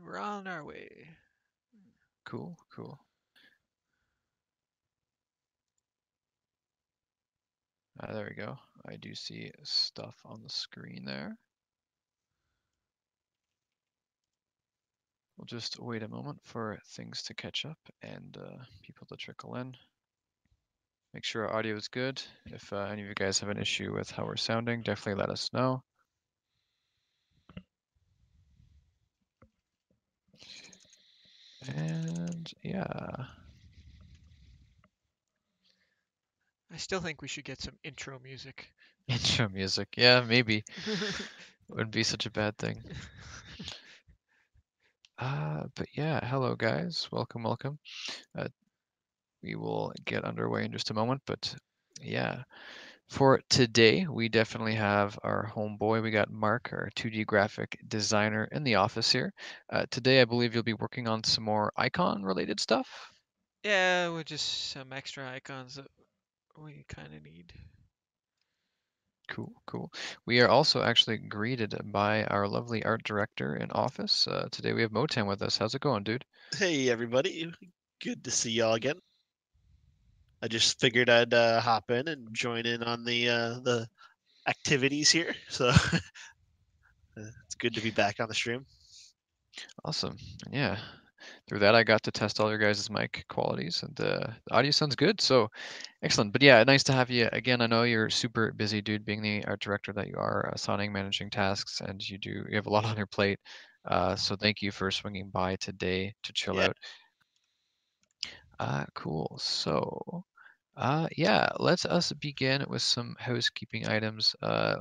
We're on our way. Cool, cool. There we go. I do see stuff on the screen there. We'll just wait a moment for things to catch up and people to trickle in. Make sure our audio is good. If any of you guys have an issue with how we're sounding, definitely let us know. And yeah, I still think we should get some intro music. intro music. Yeah, maybe. Wouldn't be such a bad thing. But yeah, hello guys. Welcome, welcome. Uh, we will get underway in just a moment, but yeah. For today, we definitely have our homeboy. We got Mark, our 2D graphic designer in the office here. Today, I believe you'll be working on some more icon related stuff. Yeah, with just some extra icons that we kind of need. Cool, cool. We are also actually greeted by our lovely art director in office. Today we have Motown with us. How's it going, dude? Hey everybody, good to see y'all again. I just figured I'd hop in and join in on the activities here. So it's good to be back on the stream. Awesome. And yeah, through that I got to test all your guys' mic qualities, and the audio sounds good. So excellent. But yeah, nice to have you again. I know you're super busy, dude, being the art director that you are, assigning, managing tasks, and you have a lot on your plate. So thank you for swinging by today to chill Yeah. out. Cool. So, yeah, let us begin with some housekeeping items.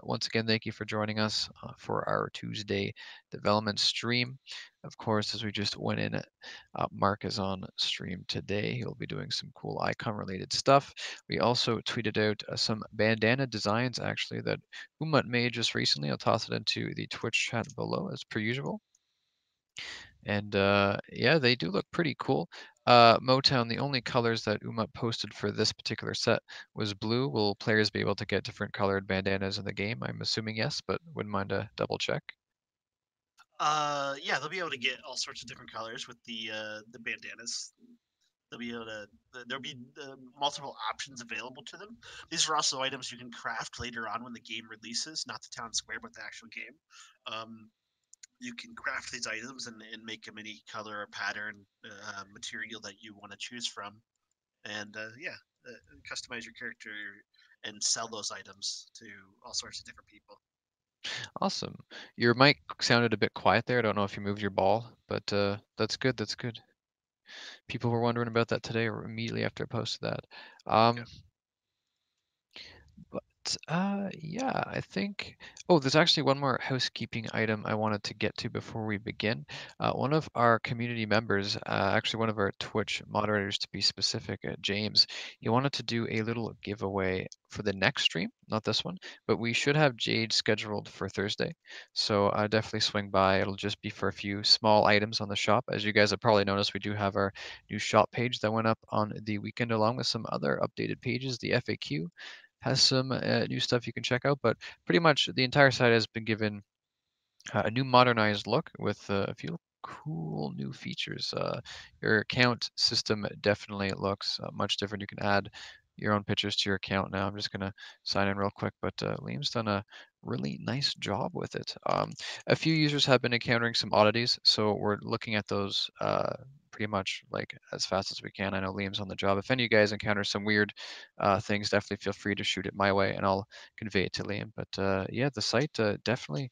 Once again, thank you for joining us for our Tuesday development stream. Of course, as we just went in, Mark is on stream today. He'll be doing some cool icon related stuff. We also tweeted out some bandana designs actually that Umut made just recently. I'll toss it into the Twitch chat below as per usual. And yeah, they do look pretty cool. Motown, the only colors that Uma posted for this particular set was blue. Will players be able to get different colored bandanas in the game? I'm assuming yes, but wouldn't mind a double check. Yeah, they'll be able to get all sorts of different colors with the bandanas. They'll be able to. There'll be multiple options available to them. These are also items you can craft later on when the game releases, not the town square, but the actual game. Um, you can craft these items and make them any color or pattern material that you want to choose from, and yeah, customize your character and sell those items to all sorts of different people. Awesome. Your mic sounded a bit quiet there. I don't know if you moved your ball, but that's good. That's good. People were wondering about that today or immediately after I posted that. Okay. But yeah, I think. Oh, there's actually one more housekeeping item I wanted to get to before we begin. One of our community members, actually one of our Twitch moderators to be specific, James, he wanted to do a little giveaway for the next stream, not this one, but we should have Jade scheduled for Thursday. So definitely swing by. It'll just be for a few small items on the shop. As you guys have probably noticed, we do have our new shop page that went up on the weekend, along with some other updated pages. The FAQ has some new stuff you can check out, but pretty much the entire site has been given a new modernized look with a few cool new features. Your account system definitely looks much different. You can add your own pictures to your account now. I'm just gonna sign in real quick, but Liam's done a really nice job with it. A few users have been encountering some oddities, so we're looking at those pretty much like as fast as we can. I know Liam's on the job. If any of you guys encounter some weird things, definitely feel free to shoot it my way, and I'll convey it to Liam. But yeah, the site definitely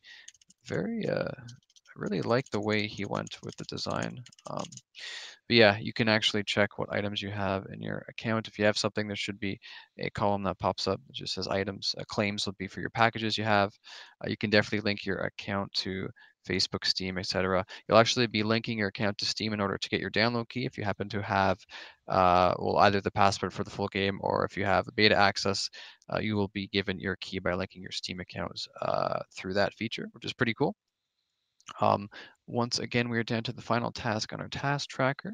very I really like the way he went with the design. But yeah, you can actually check what items you have in your account. If you have something, there should be a column that pops up that just says items. Claims will be for your packages you have. You can definitely link your account to Facebook, Steam, etc. You'll actually be linking your account to Steam in order to get your download key if you happen to have, well, either the password for the full game or if you have beta access, you will be given your key by linking your Steam accounts through that feature, which is pretty cool. Um, Once again, we are down to the final task on our task tracker.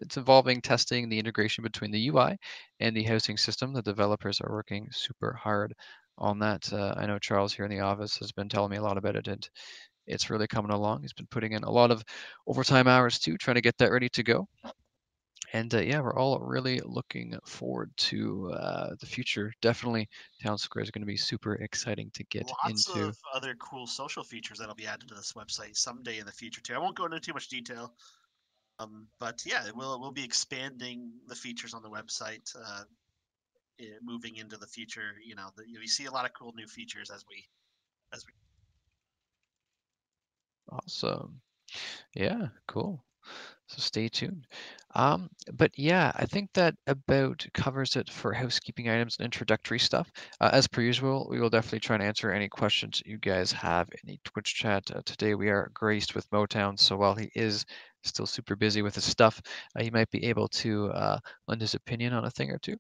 It's involving testing the integration between the UI and the housing system. The developers are working super hard on that. I know Charles here in the office has been telling me a lot about it, and it's really coming along. He's been putting in a lot of overtime hours too, trying to get that ready to go. And yeah, we're all really looking forward to the future. Definitely, Town Square is going to be super exciting to get Lots into. of other cool social features that'll be added to this website someday in the future too. I won't go into too much detail, but yeah, we'll be expanding the features on the website, moving into the future. You know, we see a lot of cool new features as we. Awesome. Yeah, cool. So stay tuned. But yeah, I think that about covers it for housekeeping items and introductory stuff. As per usual, we will definitely try and answer any questions you guys have in the Twitch chat. Today we are graced with Motown, so while he is still super busy with his stuff, he might be able to lend his opinion on a thing or two.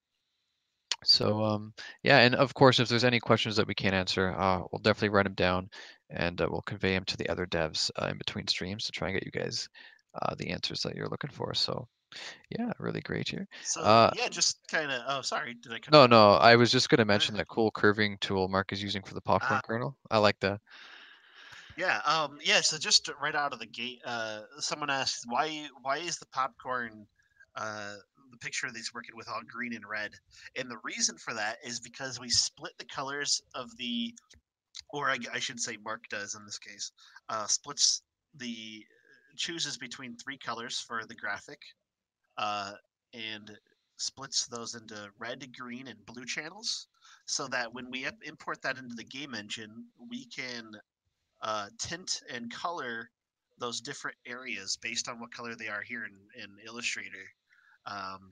So yeah, and of course, if there's any questions that we can't answer, we'll definitely write them down, and we'll convey them to the other devs in between streams to try and get you guys the answers that you're looking for. So yeah, really great here. So Uh, yeah, just kind of. Oh, sorry, did I cut no, you off? no, I was just going to Uh, mention that cool curving tool Mark is using for the popcorn uh, kernel. I like that. yeah, yeah. So just right out of the gate, someone asked why is the popcorn, uh, the picture that he's working with all green and red, and the reason for that is because we split the colors of the, or I should say Mark does in this case, splits the chooses between three colors for the graphic, uh, and splits those into red, green, and blue channels, so that when we import that into the game engine, we can tint and color those different areas based on what color they are here in Illustrator, um,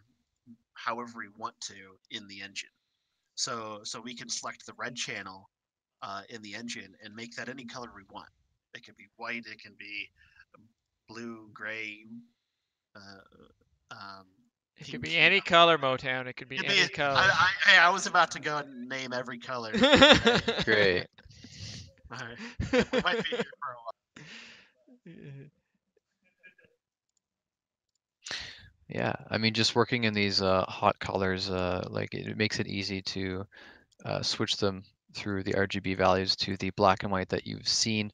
however we want to in the engine. So we can select the red channel in the engine and make that any color we want. It can be white, it can be blue, gray, um, It could pink. be any color, Motown. It could be It'd be. any color. I was about to go and name every color. Okay. Great. All right. We might be here for a while. Yeah, I mean, just working in these hot colors, like it makes it easy to switch them through the RGB values to the black and white that you've seen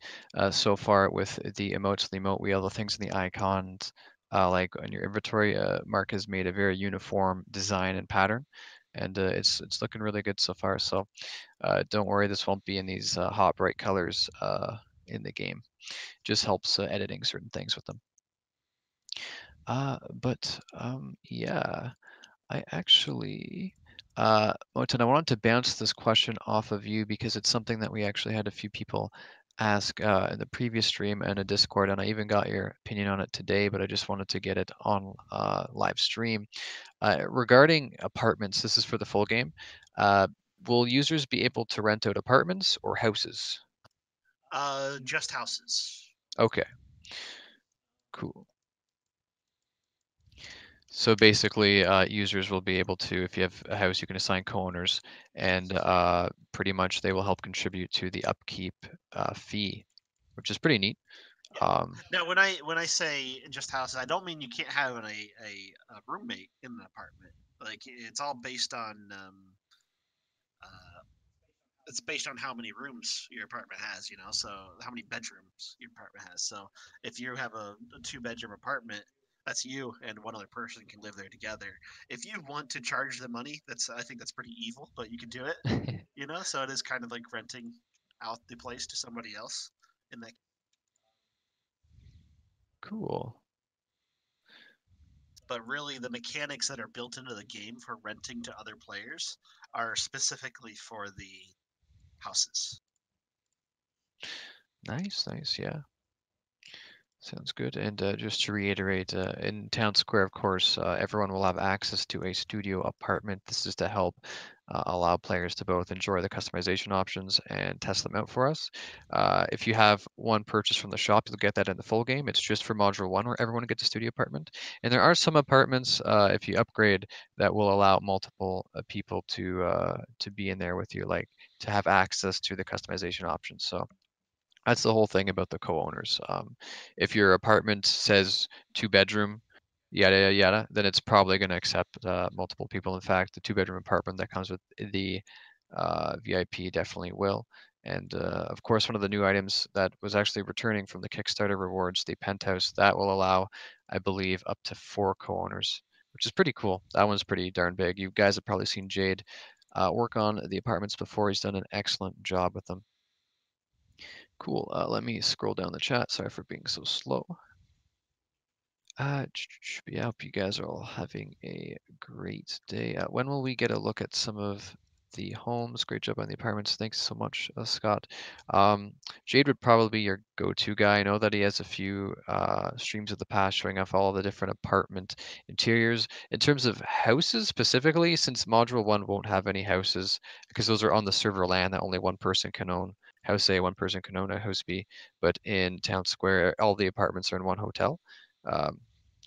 so far with the emotes, the emote wheel, the things in the icons, like on your inventory. Mark has made a very uniform design and pattern, and it's looking really good so far. So don't worry, this won't be in these hot bright colors in the game. Just helps editing certain things with them. But yeah. I actually, Moten, I wanted to bounce this question off of you because it's something that we actually had a few people ask in the previous stream and a Discord, and I even got your opinion on it today, but I just wanted to get it on live stream. Regarding apartments, this is for the full game. Will users be able to rent out apartments or houses? Just houses. Okay, cool. So basically, users will be able to, if you have a house, you can assign co-owners, and pretty much they will help contribute to the upkeep fee, which is pretty neat. Yeah. Um, Now, when I say just houses, I don't mean you can't have a roommate in an apartment. Like it's all based on uh, it's based on how many rooms your apartment has. You know, so how many bedrooms your apartment has. So if you have a two-bedroom apartment, that's you and one other person can live there together. If you want to charge the money, I think that's pretty evil, but you can do it. You know, so it is kind of like renting out the place to somebody else in that. cool. But really, the mechanics that are built into the game for renting to other players are specifically for the houses. Nice, nice, yeah. Sounds good. And just to reiterate, in Town Square, of course, everyone will have access to a studio apartment. This is to help allow players to both enjoy the customization options and test them out for us. If you have one purchase from the shop, you'll get that in the full game. It's just for Module 1 where everyone gets a studio apartment. And there are some apartments, if you upgrade, that will allow multiple people to be in there with you, like to have access to the customization options. So that's the whole thing about the co-owners. If your apartment says 2 bedroom, yada yada yada, then it's probably going to accept multiple people. In fact, the 2 bedroom apartment that comes with the VIP definitely will. And of course, one of the new items that was actually returning from the Kickstarter rewards, the penthouse, that will allow, I believe, up to 4 co-owners, which is pretty cool. That one's pretty darn big. You guys have probably seen Jade work on the apartments before. He's done an excellent job with them. Cool. Let me scroll down the chat. Sorry for being so slow. Yeah, I hope you guys are all having a great day. When will we get a look at some of the homes? Great job on the apartments. Thanks so much, Scott. Jade would probably be your go-to guy. I know that he has a few streams of the past showing off all the different apartment interiors. In terms of houses specifically, since Module 1 won't have any houses, because those are on the server land that only one person can own. House A, one person can own a house B, but in Town Square, all the apartments are in one hotel.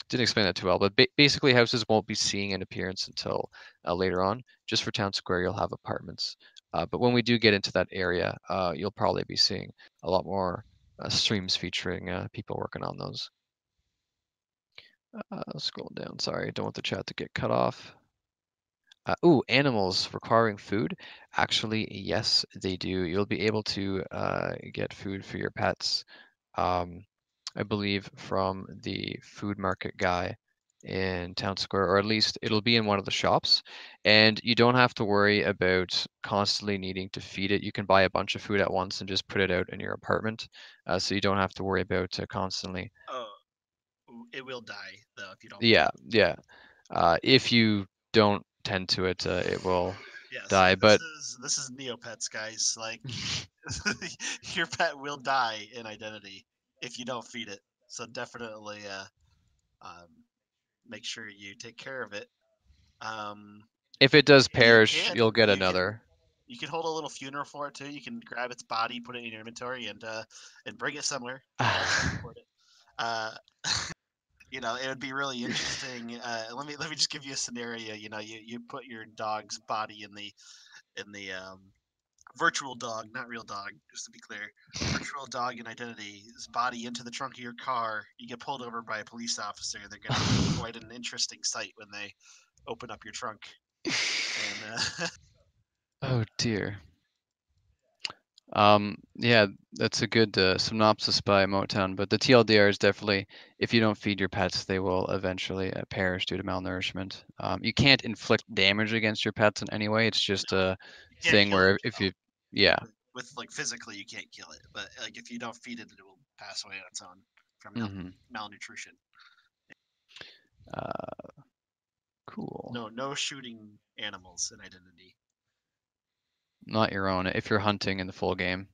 Didn't explain that too well, but basically houses won't be seeing an appearance until later on. Just for Town Square, you'll have apartments. But when we do get into that area, you'll probably be seeing a lot more streams featuring people working on those. Scroll down. Sorry, don't want the chat to get cut off. Animals requiring food. Actually, yes, they do. You'll be able to get food for your pets. I believe from the food market guy in Town Square, or at least it'll be in one of the shops. And you don't have to worry about constantly needing to feed it. You can buy a bunch of food at once and just put it out in your apartment. So you don't have to worry about constantly. Oh, it will die though if you don't feed Yeah, it. yeah. If you don't tend to it, it will Yeah, see, die. But this is Neopets, guys. Like your pet will die in Identity if you don't feed it. So definitely um, make sure you take care of it. Um, if it does you perish, can you'll get you can another. you can hold a little funeral for it too. You can grab its body, put it in your inventory, and bring it somewhere. Transport it. Uh, it would be really interesting. Let me just give you a scenario. You put your dog's body in the virtual dog, not real dog, just to be clear. Virtual dog in Identity's body into the trunk of your car. You get pulled over by a police officer. They're going to be quite an interesting sight when they open up your trunk. And Oh dear. Yeah, that's a good synopsis by Motown, but the TLDR is definitely if you don't feed your pets, they will eventually perish due to malnourishment. You can't inflict damage against your pets in any way. It's just a you can't thing kill it where if you, yeah. with like physically you can't kill it, but like if you don't feed it, it will pass away on its own from Hmm. malnutrition. Uh, cool. No shooting animals in Identity. Not your own if you're hunting in the full game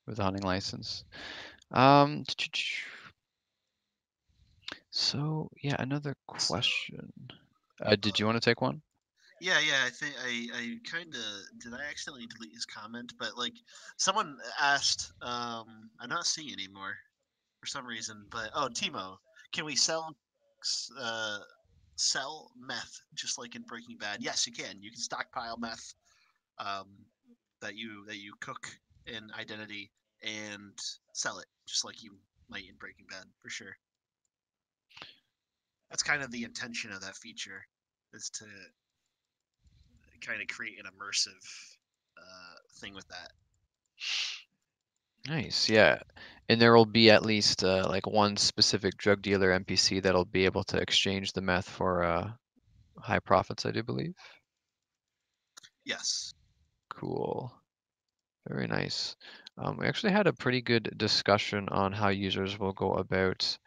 with a hunting license. Um, so yeah, another So question. Did you want to take one? yeah, I think I kind of did. I accidentally delete his comment, but like someone asked, I'm not seeing anymore for some reason. But oh, Timo, can we uh, sell meth just like in Breaking Bad? Yes, you can. You can stockpile meth, um, that you cook in Identity and sell it just like you might in Breaking Bad for sure. That's kind of the intention of that feature, is to kind of create an immersive thing with that. Nice, yeah. And there will be at least like one specific drug dealer NPC that'll be able to exchange the meth for high profits, I do believe. Yes. Cool. Very nice. We actually had a pretty good discussion on how users will go about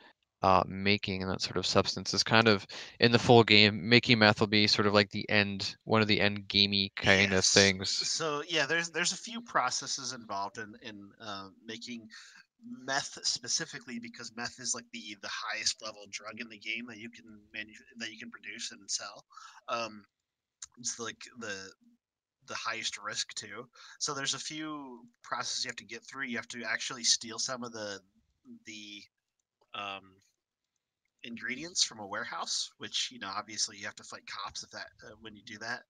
making that sort of substance. Is kind of in the full game, making meth will be sort of like the end, one of the end gamey kind of Yes. things. So yeah, there's a few processes involved in making meth specifically, because meth is like the highest level drug in the game that that you can produce and sell. Um, it's like the highest risk too. So there's a few processes you have to get through. You have to actually steal some of the um, ingredients from a warehouse, which obviously you have to fight cops if that when you do that.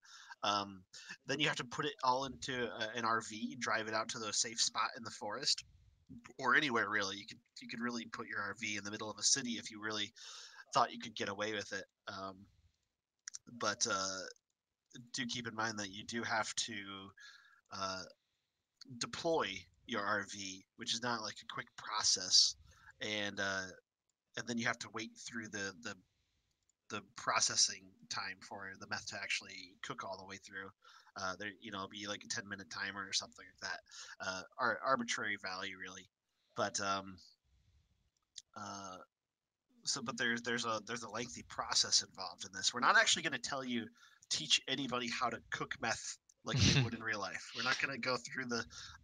Um, then you have to put it all into an RV, drive it out to the safe spot in the forest or anywhere really. You could really put your RV in the middle of a city if you really thought you could get away with it. But do keep in mind that you do have to uh, deploy your RV, which is not like a quick process, and then you have to wait through the processing time for the meth to actually cook all the way through. There, it'll be like a 10-minute timer or something like that. Arbitrary value, really. But uh, but there's a lengthy process involved in this. We're not actually going to teach anybody how to cook meth like they would in real life. We're not going to go through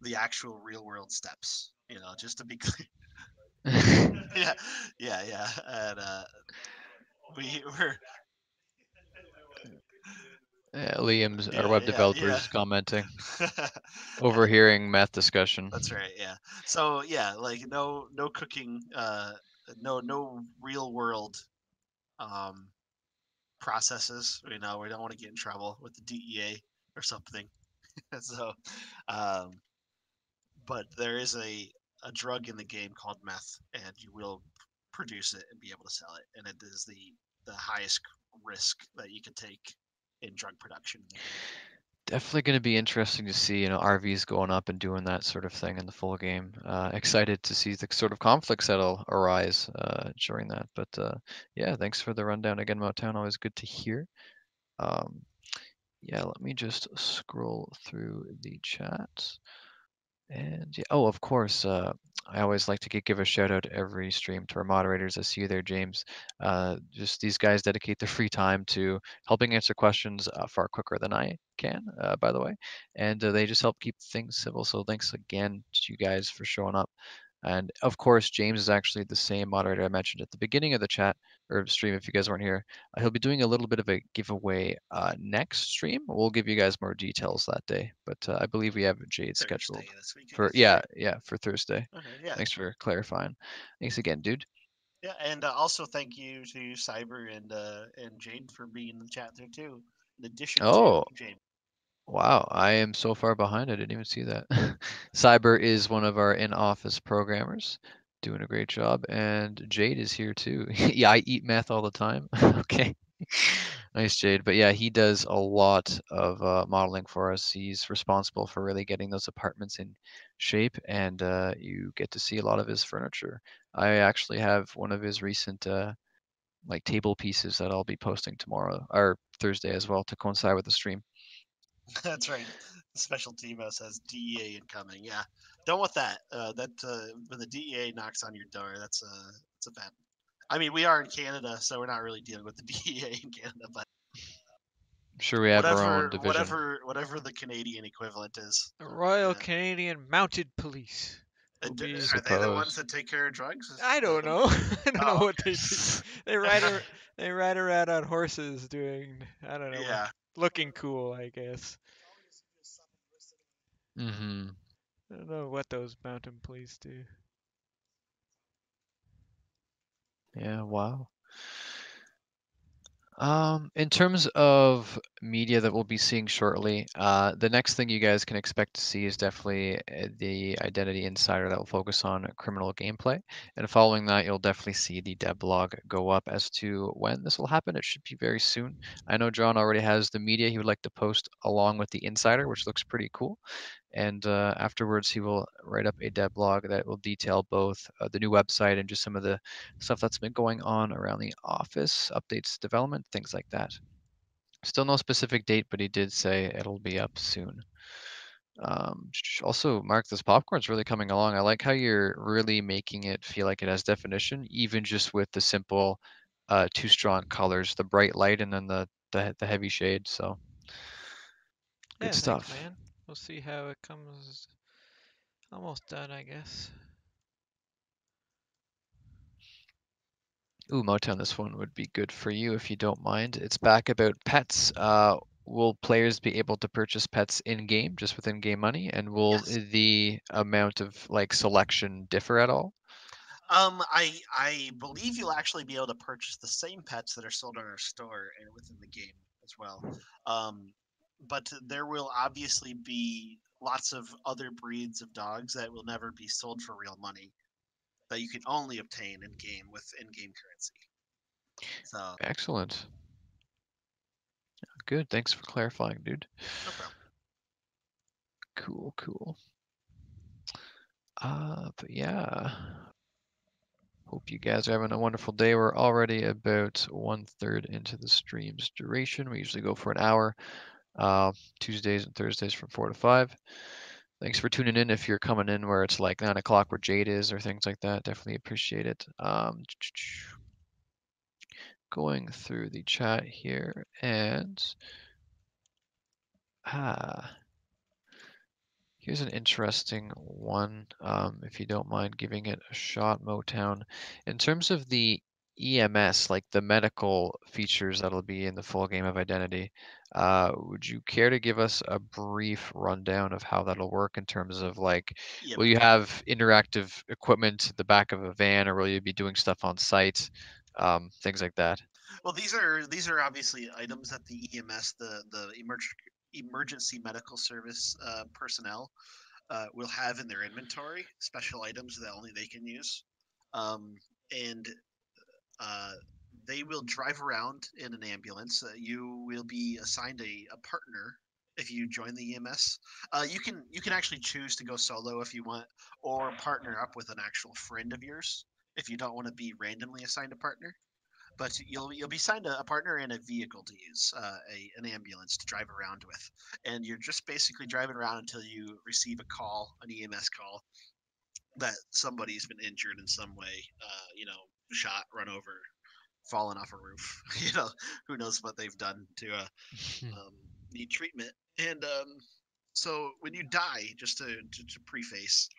the actual real world steps. Just to be clear. Yeah, yeah. And we're Yeah, Liam's our yeah, web yeah. developers commenting, overhearing math discussion. That's right. Yeah. So yeah, like no cooking, no real world um, processes. We don't want to get in trouble with the DEA or something. So, um, but there is a drug in the game called meth, and you will produce it and be able to sell it, and it is the highest risk that you can take in drug production in the game. Definitely going to be interesting to see, RVs going up and doing that sort of thing in the full game. Excited to see the sort of conflicts that'll arise during that. But yeah, thanks for the rundown again, Motown. Always good to hear. Um, yeah, let me just scroll through the chat. And yeah, oh, of course, I always like to give a shout out every stream to our moderators. I see you there, James. Just these guys dedicate their free time to helping answer questions far quicker than I can, by the way. And they just help keep things civil. So thanks again to you guys for showing up. And of course, James is actually the same moderator I mentioned at the beginning of the chat or stream if you guys weren't here. He'll be doing a little bit of a giveaway next stream. We'll give you guys more details that day. But I believe we have Jade scheduled Thursday this week, I for, guess. yeah, for Thursday. Okay. Yeah. Thanks for clarifying. Thanks again, dude. Yeah, and also thank you to Cyber and Jade for being in the chat there too. In addition to Oh, James. wow. I am so far behind. I didn't even see that. Cyber is one of our in-office programmers, doing a great job. And Jade is here too. Yeah, I eat meth all the time. Okay. Nice, Jade. But yeah, he does a lot of modeling for us. He's responsible for really getting those apartments in shape, and you get to see a lot of his furniture. I actually have one of his recent like table pieces that I'll be posting tomorrow or Thursday as well to coincide with the stream. That's right. The special team says DEA incoming. Yeah, don't want that. When the DEA knocks on your door, that's a bad. I mean, we are in Canada, so we're not really dealing with the DEA in Canada, but I'm sure we have our own division. whatever the Canadian equivalent is. The Royal Uh, Canadian Mounted Police will d- be. are they the ones Suppose. that take care of drugs? I don't know. I don't know Oh, what they do. They ride okay. ar- they ride around on horses doing, I don't know, Yeah. looking cool, I guess. Mm-hmm. I don't know what those mountain police do. Yeah, wow. In terms of media that we'll be seeing shortly, the next thing you guys can expect to see is definitely the Identity Insider that will focus on criminal gameplay. And following that, you'll definitely see the devlog go up as to when this will happen. It should be very soon. I know John already has the media he would like to post along with the Insider, which looks pretty cool. And afterwards, he will write up a devlog that will detail both the new website and just some of the stuff that's been going on around the office, updates, development, things like that. Still no specific date, but he did say it'll be up soon. Also, Mark, this popcorn's really coming along. I like how you're really making it feel like it has definition, even just with the simple two strong colors, the bright light and then the heavy shade. So good Yeah, thanks, stuff. man. We'll see how it comes. Almost done, I guess. Ooh, Motown, this one would be good for you if you don't mind. It's back about pets. Will players be able to purchase pets in game, just with in-game money? And will Yes. the amount of like selection differ at all? I believe you'll actually be able to purchase the same pets that are sold in our store and within the game as well. Um, but there will obviously be lots of other breeds of dogs that will never be sold for real money that you can only obtain in game with in-game currency. So Excellent. Good. Thanks for clarifying, dude. no problem. Cool, cool. But yeah, hope you guys are having a wonderful day. We're already about 1/3 into the stream's duration. We usually go for an hour, Tuesdays and Thursdays from 4 to 5. Thanks for tuning in. If you're coming in where it's like 9 o'clock where Jade is or things like that, definitely appreciate it. Going through the chat here and here's an interesting one, if you don't mind giving it a shot, Motown. In terms of the EMS, like the medical features that'll be in the full game of Identity, would you care to give us a brief rundown of how that'll work in terms of like, Yep. will you have interactive equipment at the back of a van, or will you be doing stuff on site, things like that? Well, these are obviously items that the EMS, the emergency medical service personnel will have in their inventory. Special items that only they can use, and uh, they will drive around in an ambulance. You will be assigned a partner if you join the EMS. You can actually choose to go solo if you want, or partner up with an actual friend of yours if you don't want to be randomly assigned a partner. But you'll be assigned a partner and a vehicle to use, an ambulance to drive around with, and you're just basically driving around until you receive a call, an EMS call, that somebody's been injured in some way. Shot, run over, fallen off a roof. Who knows what they've done to need treatment. And so when you die, just to preface,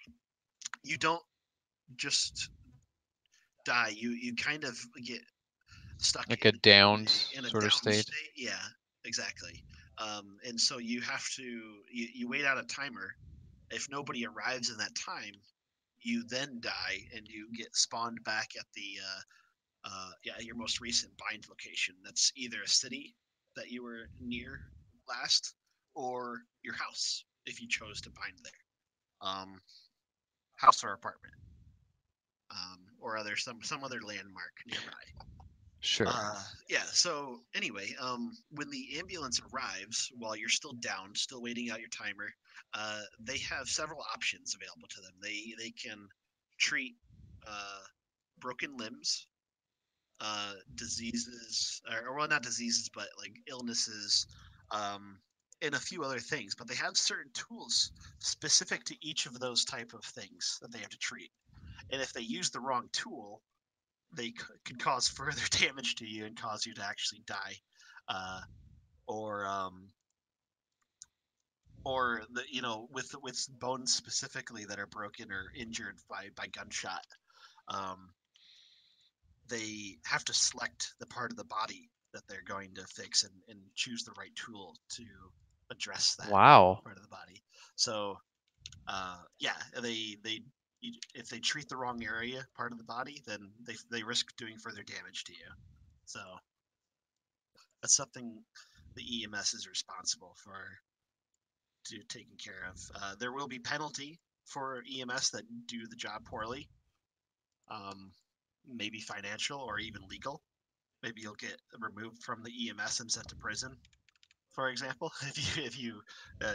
you don't just die. You kind of get stuck Like a downed in a sort of down state? state. Yeah, exactly. And so you have to you wait out a timer. If nobody arrives in that time, you then die and you get spawned back at the your most recent bind location. That's either a city that you were near last, or your house if you chose to bind there. House or apartment, or other some other landmark nearby. Sure. Yeah. So anyway, when the ambulance arrives, while you're still down, still waiting out your timer, they have several options available to them. They can treat uh, broken limbs, diseases, or well, not diseases, but like illnesses, um, and a few other things. But they have certain tools specific to each of those type of things that they have to treat. And if they use the wrong tool, they could cause further damage to you and cause you to actually die, uh, or with bones specifically that are broken or injured by gunshot. Um, they have to select the part of the body that they're going to fix and choose the right tool to address that Wow. part of the body. So yeah, if they treat the wrong area, part of the body, then they risk doing further damage to you. So that's something the EMS is responsible for taking care of. There will be penalty for EMS that do the job poorly, um, maybe financial or even legal. Maybe you'll get removed from the EMS and sent to prison, for example, if you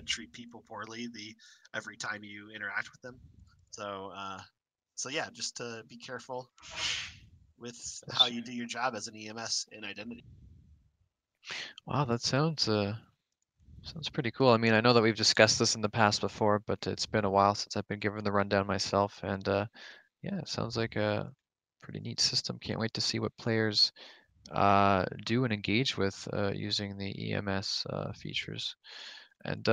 treat people poorly the every time you interact with them. So yeah, just to be careful with how That's, you do your job as an EMS in Identity. wow, that sounds pretty cool. I mean, I know that we've discussed this in the past before, but it's been a while since I've been given the rundown myself, and yeah, it sounds like a pretty neat system. Can't wait to see what players do and engage with using the EMS features. And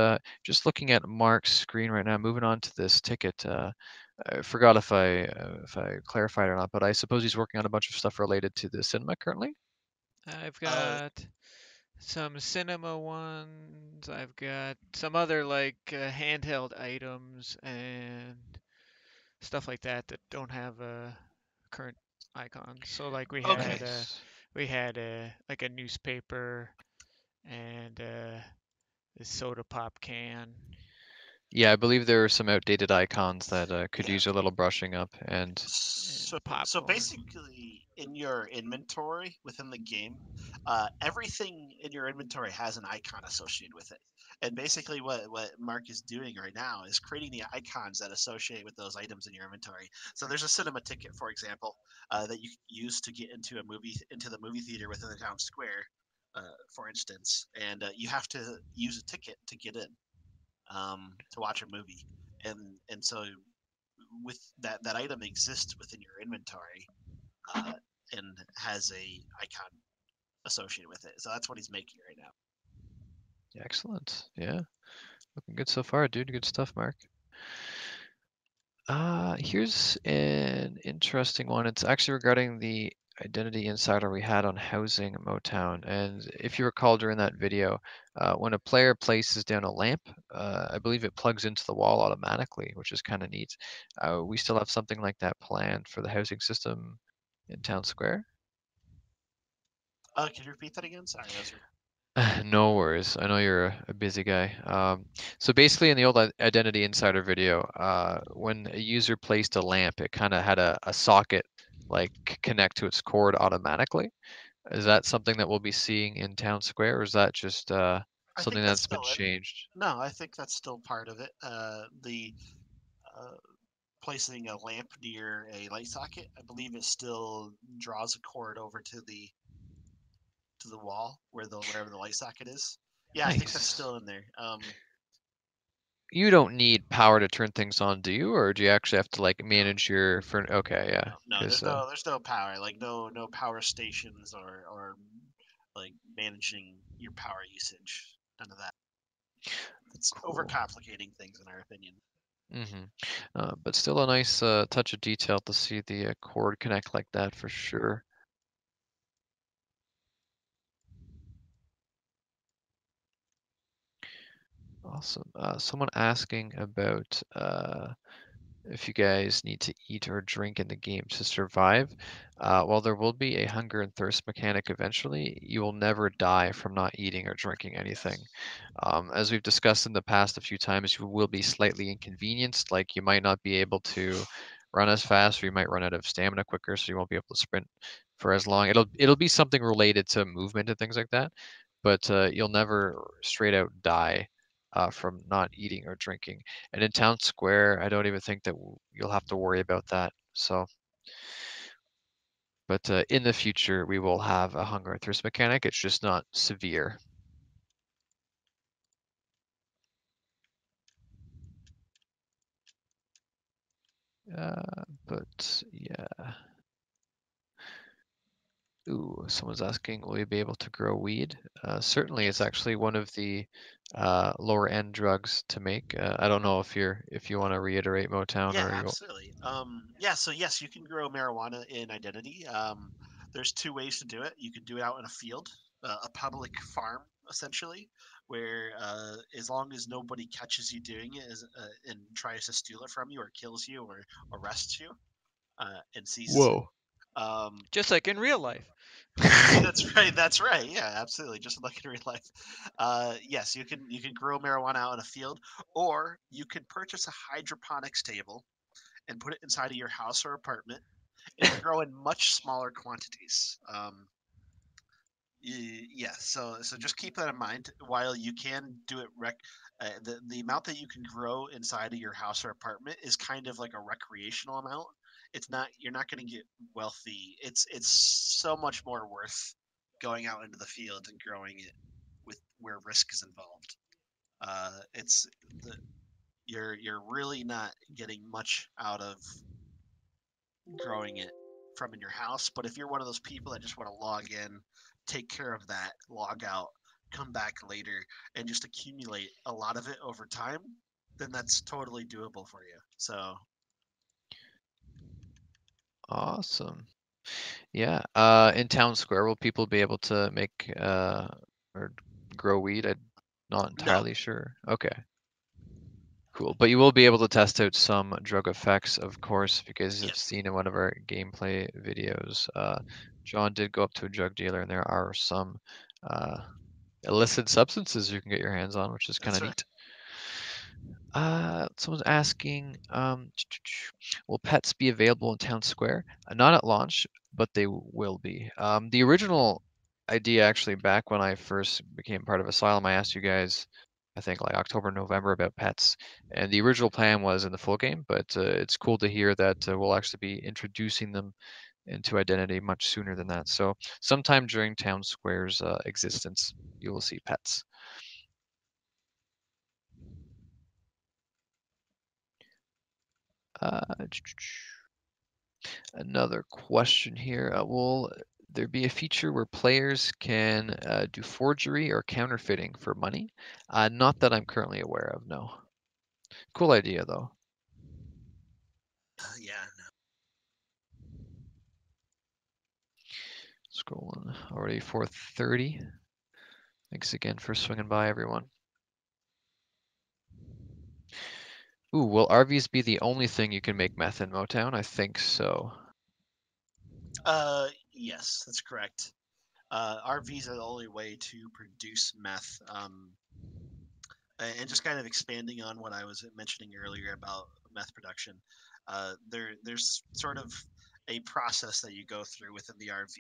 just looking at Mark's screen right now, moving on to this ticket. I forgot if I clarified or not, but I suppose he's working on a bunch of stuff related to the cinema currently. I've Uh, got some cinema ones. I've got some other like handheld items and stuff like that that don't have current icons. So like okay. we had a like a newspaper and this soda pop can Yeah, I believe there are some outdated icons that could Yeah. use a little brushing up. And So, and so popcorn. basically, in your inventory within the game, everything in your inventory has an icon associated with it. And basically, what Mark is doing right now is creating the icons that associate with those items in your inventory. So there's a cinema ticket, for example, that you can use to get into the movie theater within the town square, for instance, and you have to use a ticket to get in, to watch a movie, and so with that item exists within your inventory, uh, and has a icon associated with it. So that's what he's making right now. Excellent. Yeah. Looking good so far, dude. Good stuff, Mark. Here's an interesting one. It's actually regarding the Identity Insider we had on housing Motown. And if you recall during that video, when a player places down a lamp, I believe it plugs into the wall automatically, which is kind of neat. We still have something like that planned for the housing system in Town Square. Can you repeat that again? Sorry, those were. No worries. I know you're a busy guy. So basically, in the old Identity Insider video, when a user placed a lamp, it kind of had a socket like connect to its cord automatically. Is that something that we'll be seeing in Town Square, or is that just I something think that's that's been still in. changed? No, I think that's still part of it. The uh, placing a lamp near a light socket, I believe it still draws a cord over to the wall wherever the light socket is. Yeah, I think that's Nice. still in there. You don't need power to turn things on, do you? Or do you actually have to like No, manage your for okay, yeah. no, Because there's no power, like no power stations or like managing your power usage. None of that. It's cool. overcomplicating things in our opinion. Mm-hmm. But still a nice touch of detail to see the cord connect like that for sure. Awesome. Someone asking about if you guys need to eat or drink in the game to survive. While there will be a hunger and thirst mechanic eventually, you will never die from not eating or drinking anything. As we've discussed in the past a few times, you will be slightly inconvenienced, like you might not be able to run as fast, or you might run out of stamina quicker, so you won't be able to sprint for as long. It'll be something related to movement and things like that, but you'll never straight out die from not eating or drinking. And in Town Square, I don't even think that you'll have to worry about that. So, but in the future, we will have a hunger and thirst mechanic. It's just not severe. But yeah. Ooh, someone's asking, will you be able to grow weed? Certainly, it's Yes. actually one of the lower end drugs to make. I don't know if you want to reiterate Motown Yeah, or you. absolutely. Yeah, so yes, you can grow marijuana in Identity. There's two ways to do it. You can do it out in a field, a public farm, essentially, where as long as nobody catches you doing it and tries to steal it from you or kills you or arrests you and seizes it. Whoa. Just like in real life. That's right. That's right. Yeah, absolutely. Just like in real life. Yes, you can grow marijuana out in a field, or you can purchase a hydroponics table and put it inside of your house or apartment and grow in much smaller quantities. Yeah, so just keep that in mind. While you can do it the amount that you can grow inside of your house or apartment is kind of like a recreational amount. It's not You're not going to get wealthy. It's so much more worth going out into the field and growing it with where risk is involved. It's the You're really not getting much out of growing it from in your house. But if you're one of those people that just want to log in, take care of that, log out, come back later, and just accumulate a lot of it over time, then that's totally doable for you. So Awesome. Yeah. In Town Square, will people be able to make or grow weed? I'm not no, entirely sure. Okay. Cool. But you will be able to test out some drug effects, of course, because I've yes, seen in one of our gameplay videos, John did go up to a drug dealer, and there are some uh, illicit substances you can get your hands on, which is kind that's of right. neat. Someone's asking, will pets be available in Town Square? Not at launch, but they will be. The original idea, actually, back when I first became part of Asylum, I asked you guys, I think like October, November about pets. And the original plan was in the full game, but it's cool to hear that we'll actually be introducing them into Identity much sooner than that. So sometime during Town Square's existence, you will see pets. Another question here. Will there be a feature where players can do forgery or counterfeiting for money? Not that I'm currently aware of, no. Cool idea, though. Yeah. Scrolling already 4:30. Thanks again for swinging by, everyone. Ooh, will RVs be the only thing you can make meth in Motown? I think so. Yes, that's correct. RVs are the only way to produce meth. And just kind of expanding on what I was mentioning earlier about meth production, there's sort of a process that you go through within the RV.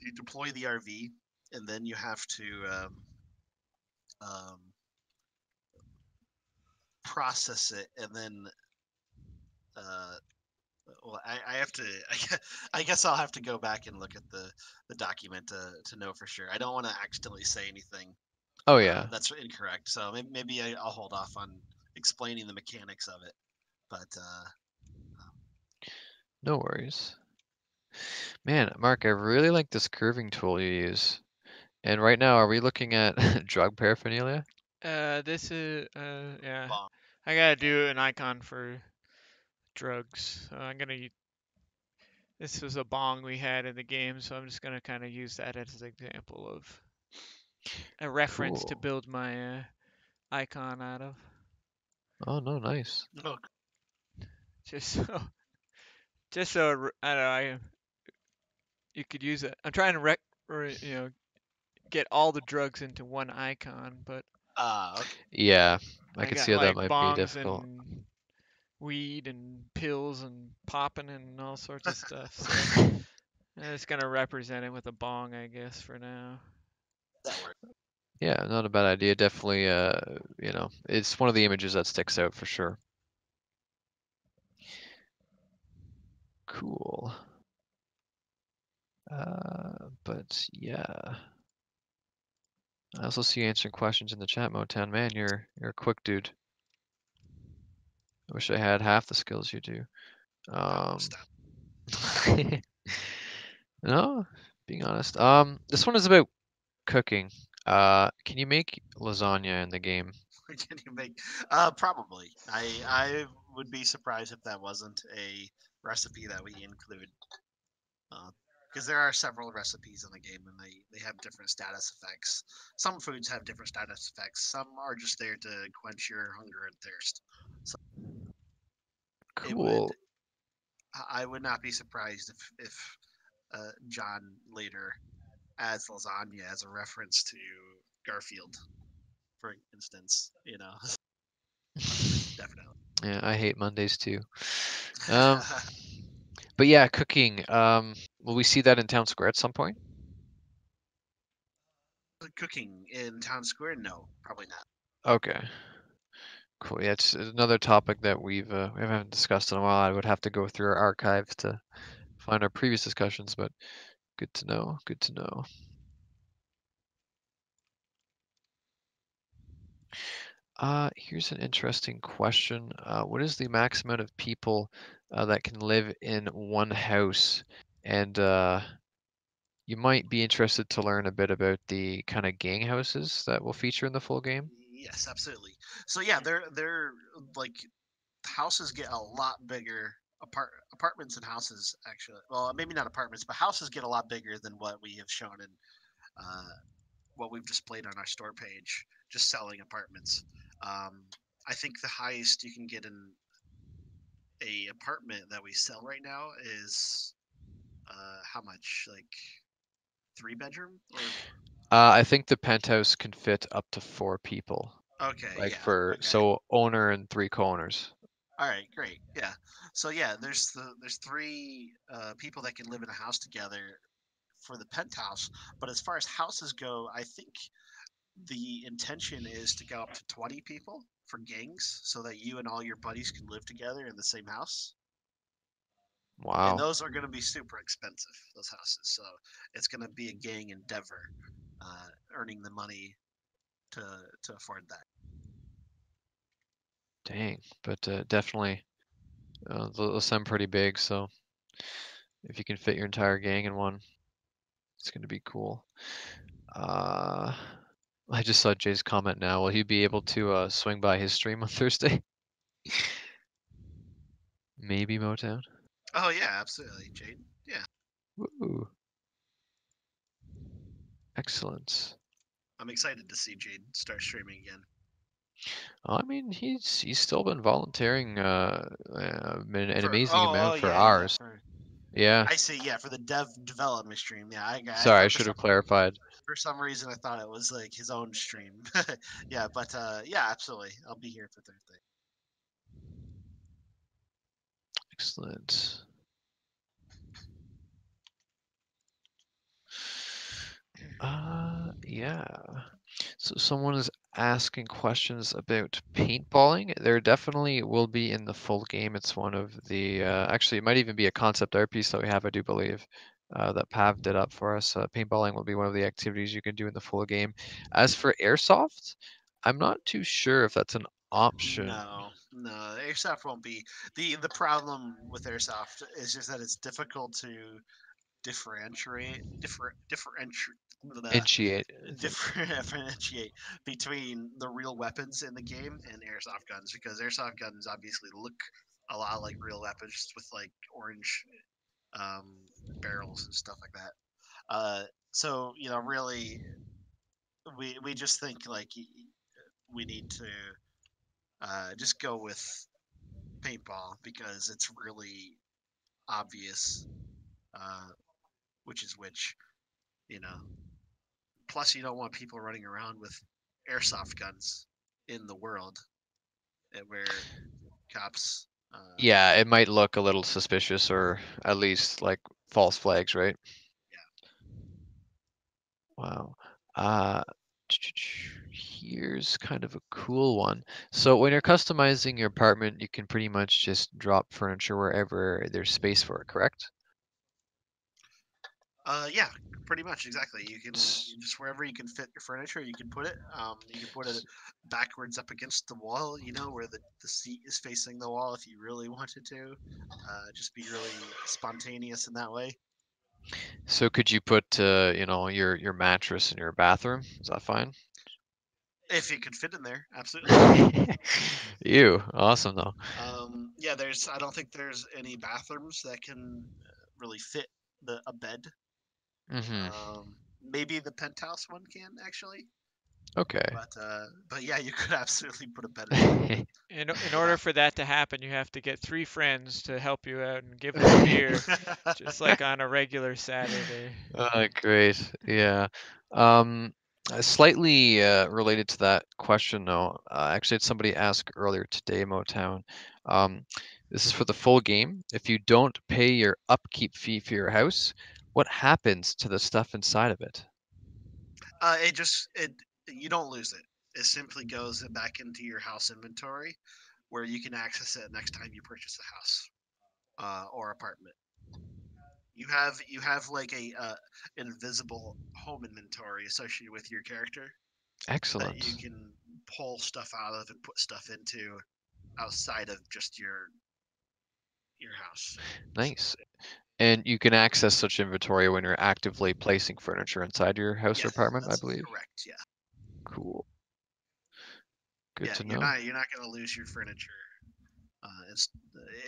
You deploy the RV, and then you have to um, process it, and then uh, well, I have to. I guess I'll have to go back and look at the document to know for sure. I don't want to accidentally say anything Oh, yeah. that's incorrect. So maybe I'll hold off on explaining the mechanics of it. But No worries. Man, Mark, I really like this curving tool you use. And right now, are we looking at drug paraphernalia? This is yeah. bong. I gotta do an icon for drugs. So I'm gonna. This was a bong we had in the game, so I'm just gonna kind of use that as an example of a reference to Cool. build my icon out of. Oh, no, nice. Look, Just so, just so I don't know, you could use it. I'm trying to get all the drugs into one icon, but okay. Yeah, I I could see got how that like might be bongs difficult. and weed and pills and popping and all sorts of stuff. So I'm just gonna represent it with a bong, I guess, for now. That works. Yeah, not a bad idea. Definitely, it's one of the images that sticks out for sure. Cool. But yeah. I also see you answering questions in the chat, Motown. Man, you're a quick dude. I wish I had half the skills you do. Stop. No, being honest. This one is about cooking. Can you make lasagna in the game? Can you make? Probably. I would be surprised if that wasn't a recipe that we include. Because there are several recipes in the game, and they have different status effects. Some foods have different status effects. Some are just there to quench your hunger and thirst. So it would. Cool. I would not be surprised if John later adds lasagna as a reference to Garfield, for instance. Definitely. Yeah, I hate Mondays too. Um, but yeah, cooking. Will we see that in Town Square at some point? Cooking in town square? No, probably not. Okay. Cool. Yeah, it's another topic that we haven't discussed in a while. I would have to go through our archives to find our previous discussions, but good to know. Good to know. Here's an interesting question. What is the max amount of people that can live in one house? And you might be interested to learn a bit about the kind of gang houses that will feature in the full game. Yes, absolutely. So yeah, they're like houses get a lot bigger. Apartments and houses actually. Well, maybe not apartments, but houses get a lot bigger than what we have shown in uh, what we've displayed on our store page. Just selling apartments. Um, I think the highest you can get in a apartment that we sell right now is how much? Like 3 bedroom or I think the penthouse can fit up to 4 people, okay, like yeah, for okay. so owner and 3 co-owners. All right, great. Yeah. So yeah, there's three people that can live in a house together for the penthouse. But as far as houses go, I think The intention is to go up to 20 people for gangs, so that you and all your buddies can live together in the same house. And Wow. those are going to be super expensive, those houses. So it's going to be a gang endeavor, earning the money to afford that. Dang. But definitely, they'll sound pretty big. So if you can fit your entire gang in one, it's going to be cool. I just saw Jay's comment now. Will he be able to swing by his stream on Thursday? Maybe Motown. Oh yeah, absolutely, Jade. Yeah, Woo. Excellent. I'm excited to see Jade start streaming again. I mean, he's still been volunteering an For amazing amount for yeah. ours. Yeah. I see. Yeah, for the development stream. Yeah, I Sorry, I thought should have clarified. for some reason I thought it was like his own stream. Yeah, but yeah, absolutely. I'll be here for Thursday. Excellent. Yeah. So someone is asking questions about paintballing. There definitely will be in the full game. It's one of the actually it might even be a concept art piece that we have, I do believe, that Pav did up for us. Paintballing will be one of the activities you can do in the full game. As for airsoft, I'm not too sure if that's an option. No, airsoft won't be the problem with airsoft is just that it's difficult to differentiate Initiate, I think. differentiate between the real weapons in the game and airsoft guns, because airsoft guns obviously look a lot like real weapons with like orange um, barrels and stuff like that. So really, we just think like we need to just go with paintball because it's really obvious uh, which is which. You know, plus you don't want people running around with airsoft guns in the world where cops. Yeah, it might look a little suspicious or at least like false flags, right? Yeah. Wow. Uh, here's kind of a cool one. So when you're customizing your apartment, you can pretty much just drop furniture wherever there's space for it, correct? Yeah, pretty much exactly. You can S- just wherever you can fit your furniture, you can put it. You can put it s- backwards up against the wall. Where the seat is facing the wall if you really wanted to. Just be really spontaneous in that way. So could you put, your mattress in your bathroom? Is that fine? If it could fit in there, absolutely. Ew, awesome though. Yeah, there's. I don't think there's any bathrooms that can really fit a bed. Mm-hmm. Maybe the penthouse one can actually, Okay. but yeah, you could absolutely put a bed in there. In Yeah. order for that to happen, you have to get 3 friends to help you out and give them beer, just like on a regular Saturday. Great. Yeah. Slightly related to that question, though. Actually, had somebody ask earlier today, Motown. Um, this is for the full game. If you don't pay your upkeep fee for your house, what happens to the stuff inside of it? It you don't lose it. It simply goes back into your house inventory, where you can access it next time you purchase a house or apartment. You have like a invisible home inventory associated with your character that you Excellent. can pull stuff out of and put stuff into outside of just your house. So, Nice. And you can access such inventory when you're actively placing furniture inside your house or yes, apartment, I that's believe. correct. Yeah, Cool. Good yeah. to You're know. not going to lose your furniture. It's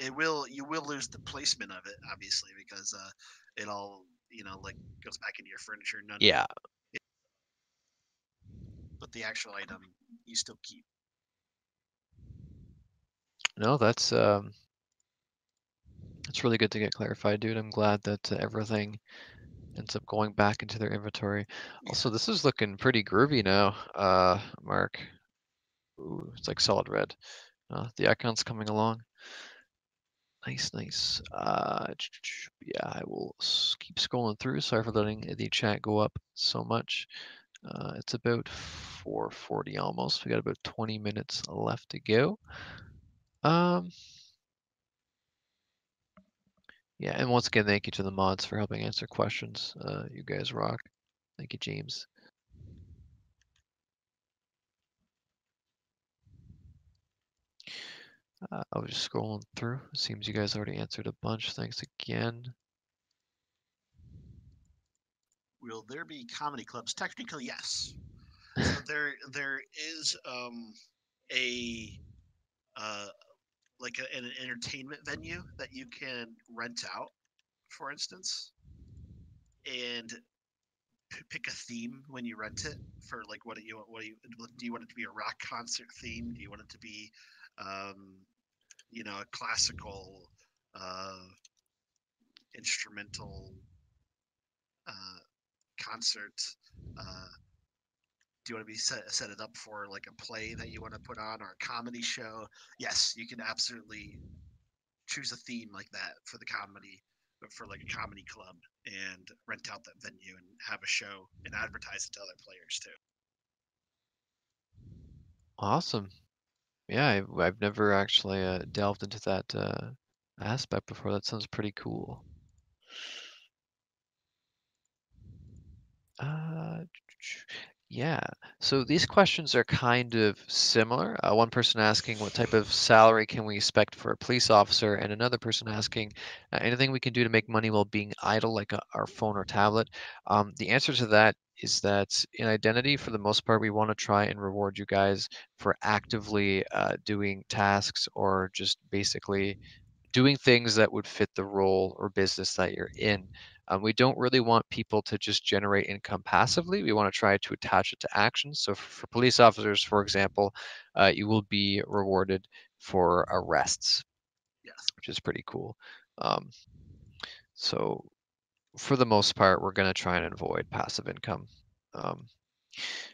it will you will lose the placement of it obviously because it all like goes back into your furniture. None, Yeah. but the actual item you still keep. No, that's really good to get clarified, dude. I'm glad that everything ends up going back into their inventory. Yeah. Also, this is looking pretty groovy now, Mark. Ooh, it's like solid red. The icon's coming along. Nice, nice. Yeah, I will keep scrolling through. Sorry for letting the chat go up so much. It's about 4:40 almost. We got about 20 minutes left to go. Yeah, and once again, thank you to the mods for helping answer questions. You guys rock. Thank you, James. I was just scrolling through. It seems you guys already answered a bunch. Thanks again. Will there be comedy clubs? Technically, yes. So there is a uh, like an entertainment venue that you can rent out, for instance, and pick a theme when you rent it for like do you want it to be a rock concert theme? Do you want it to be um, a classical uh, instrumental uh, concert? Uh, do you want to be set it up for like a play that you want to put on or a comedy show? Yes, you can absolutely choose a theme like that for the comedy, for like a comedy club, and rent out that venue and have a show and advertise it to other players too. Awesome. Yeah, I've never actually delved into that aspect before. That sounds pretty cool. Uh, yeah. So these questions are kind of similar. One person asking what type of salary can we expect for a police officer, and another person asking anything we can do to make money while being idle, like our phone or tablet. The answer to that is that in identity, for the most part, we want to try and reward you guys for actively doing tasks or just basically doing things that would fit the role or business that you're in. We don't really want people to just generate income passively. We want to try to attach it to action. So for police officers, for example, you will be rewarded for arrests, Yes. which is pretty cool. Um, so for the most part, we're going to try and avoid passive income. Um,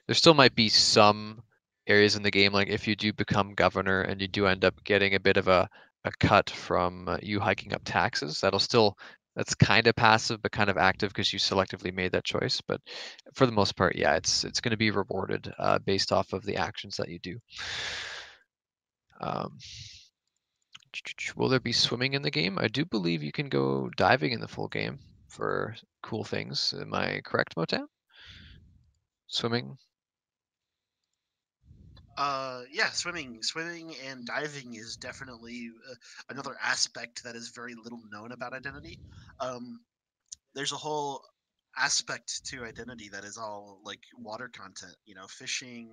there still might be some areas in the game, like if you do become governor and you do end up getting a bit of a cut from you hiking up taxes, that's kind of passive but kind of active because you selectively made that choice. But for the most part, yeah, it's going to be rewarded based off of the actions that you do. Um, will there be swimming in the game? I do believe you can go diving in the full game for cool things. Am I correct, Motan? Swimming? Yeah, swimming and diving is definitely another aspect that is very little known about identity. Um, there's a whole aspect to identity that is all like water content, fishing,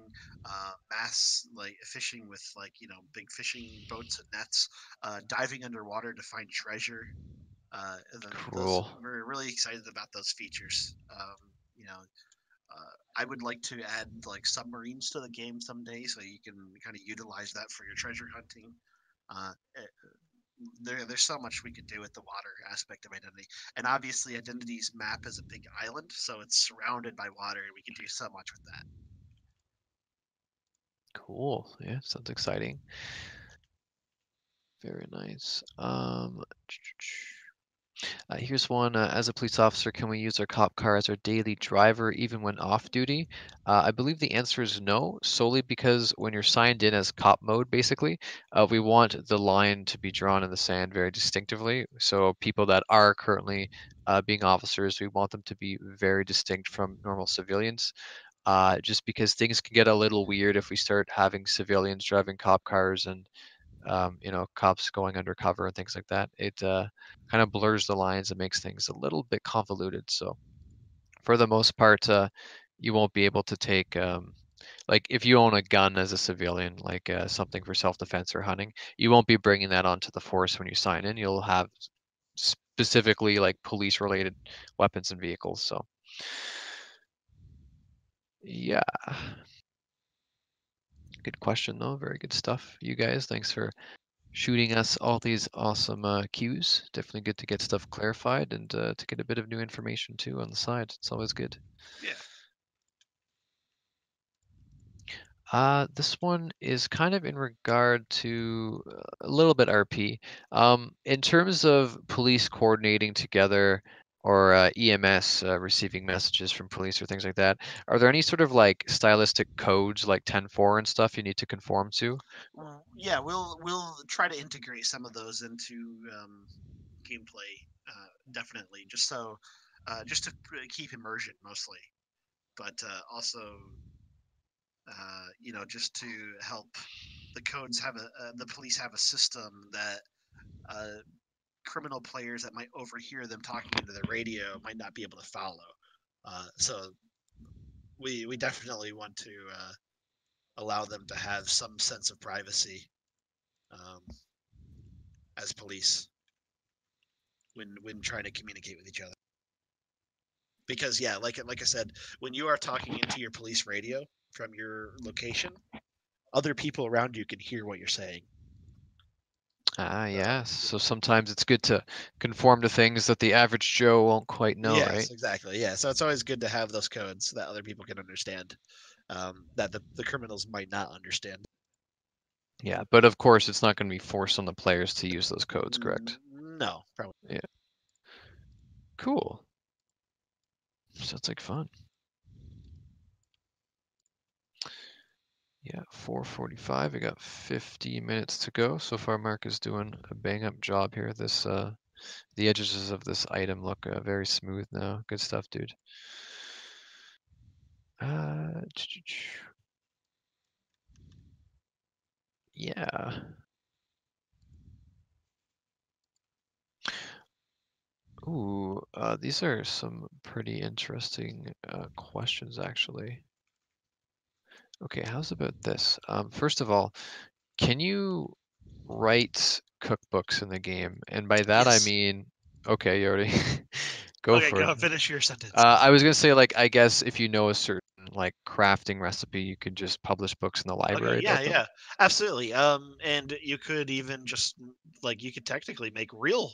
like fishing with like big fishing boats and nets, diving underwater to find treasure. Those Cool. we're really excited about those features. You know I would like to add like submarines to the game someday, so you can kind of utilize that for your treasure hunting. Uh, eh, there's so much we could do with the water aspect of identity, and obviously identity's map is a big island, so it's surrounded by water, and we can do so much with that. Cool. Yeah, sounds exciting. Very nice. Here's one. As a police officer, can we use our cop car as our daily driver even when off duty? I believe the answer is no, solely because when you're signed in as cop mode, basically, we want the line to be drawn in the sand very distinctively. So people that are currently being officers, we want them to be very distinct from normal civilians. Just because things can get a little weird if we start having civilians driving cop cars and cops going undercover and things like that. It kind of blurs the lines and makes things a little bit convoluted. So for the most part, you won't be able to take like if you own a gun as a civilian, like something for self-defense or hunting, you won't be bringing that onto the force when you sign in. You'll have specifically like police-related weapons and vehicles. So yeah, good question though. Very good stuff, you guys. Thanks for shooting us all these awesome cues. Definitely good to get stuff clarified and to get a bit of new information too on the side. It's always good. Yeah. This one is kind of in regard to a little bit RP. In terms of police coordinating together or EMS receiving messages from police or things like that. Are there any sort of like stylistic codes like 10.4 and stuff you need to conform to? Yeah, we'll try to integrate some of those into gameplay, definitely, just to keep immersion mostly, but also just to help the codes have the police have a system that uh, criminal players that might overhear them talking into the radio might not be able to follow. So we definitely want to allow them to have some sense of privacy um, as police when trying to communicate with each other. Because yeah, like I said, when you are talking into your police radio from your location, other people around you can hear what you're saying. Ah, yes. So sometimes it's good to conform to things that the average Joe won't quite know, Yes, right? exactly. Yeah, so it's always good to have those codes that other people can understand, that the criminals might not understand. Yeah, but of course it's not going to be forced on the players to use those codes, correct? No, probably. Yeah. Cool. Sounds like fun. Yeah, 4:45. We got 50 minutes to go. So far, Mark is doing a bang-up job here. The edges of this item look very smooth now. Good stuff, dude. Uh, yeah. Ooh, these are some pretty interesting questions, actually. Okay, how's about this? First of all, can you write cookbooks in the game? And by that I Yes. mean, okay, you already go Okay, for it. go finish your sentence. I was gonna say, like, I guess if you know a certain like crafting recipe, you could just publish books in the Okay, library yeah, about them. yeah, absolutely. And you could even just like you could technically make real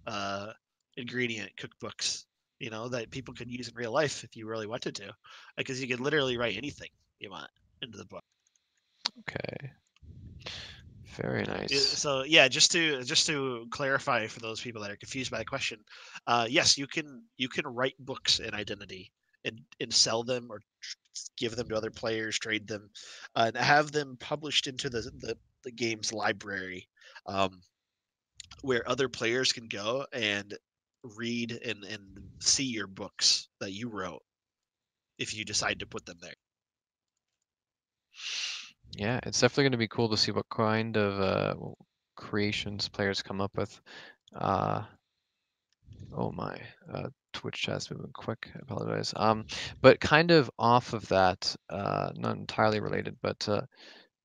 uh ingredient cookbooks, that people could use in real life if you really wanted to, because you could literally write anything you want into the book. Okay, very nice. So yeah, just to clarify for those people that are confused by the question, yes, you can write books in Identity and sell them or give them to other players, trade them, and have them published into the game's library, um, where other players can go and read and see your books that you wrote if you decide to put them there. Yeah, it's definitely going to be cool to see what kind of creations players come up with. Uh, oh my, Twitch chat's moving quick. I apologize. But kind of off of that, not entirely related, but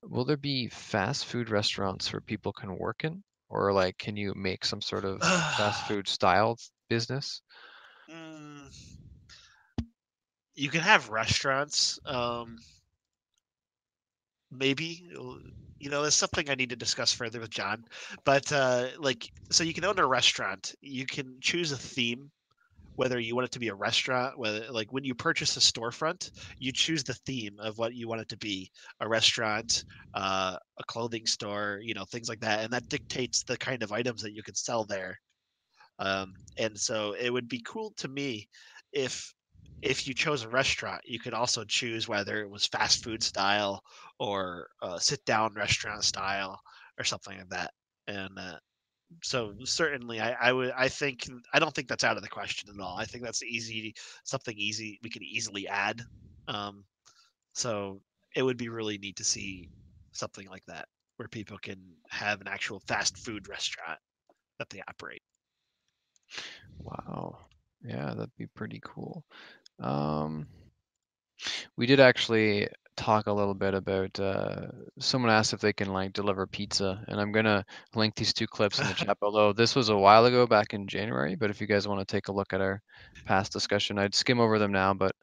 will there be fast food restaurants where people can work in, or like, can you make some sort of fast food style business? Mm, you can have restaurants. Maybe it's something I need to discuss further with John. But so you can own a restaurant. You can choose a theme, whether you want it to be a restaurant, whether like when you purchase a storefront, you choose the theme of what you want it to be: a restaurant, a clothing store, things like that, and that dictates the kind of items that you can sell there. And so it would be cool to me if you chose a restaurant, you could also choose whether it was fast food style or sit down restaurant style or something like that. And so certainly I don't think that's out of the question at all. I think that's something easy we could easily add. Um, so it would be really neat to see something like that where people can have an actual fast food restaurant that they operate. Wow. Yeah, that'd be pretty cool. Um, we did actually talk a little bit about someone asked if they can like deliver pizza, and I'm gonna link these two clips in the chat below. This was a while ago, back in January, but if you guys want to take a look at our past discussion, I'd skim over them now, but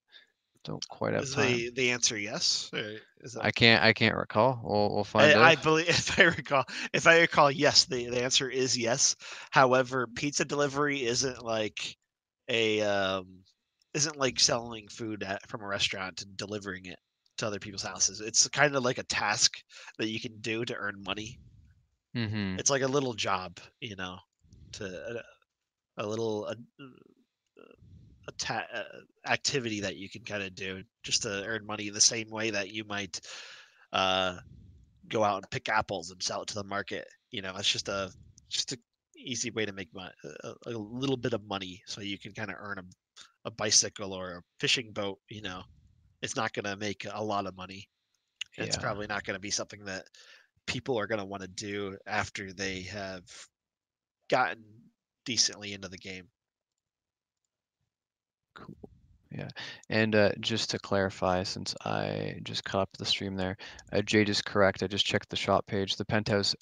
don't quite have Is time. the answer yes? Or is that I can't recall. We'll find I out. believe if I recall, yes, the answer is yes. However, pizza delivery a isn't like selling food from a restaurant and delivering it to other people's houses. It's kind of like a task that you can do to earn money. Mm-hmm. It's like a little job, to a little activity that you can kind of do just to earn money in the same way that you might go out and pick apples and sell it to the market. It's just a easy way to make a little bit of money, so you can kind of earn a bicycle or a fishing boat. It's not going to make a lot of money. It's Yeah. probably not going to be something that people are going to want to do after they have gotten decently into the game. Cool. Yeah. And just to clarify, since I just caught up to the stream there, Jade is correct. I just checked the shop page. The penthouse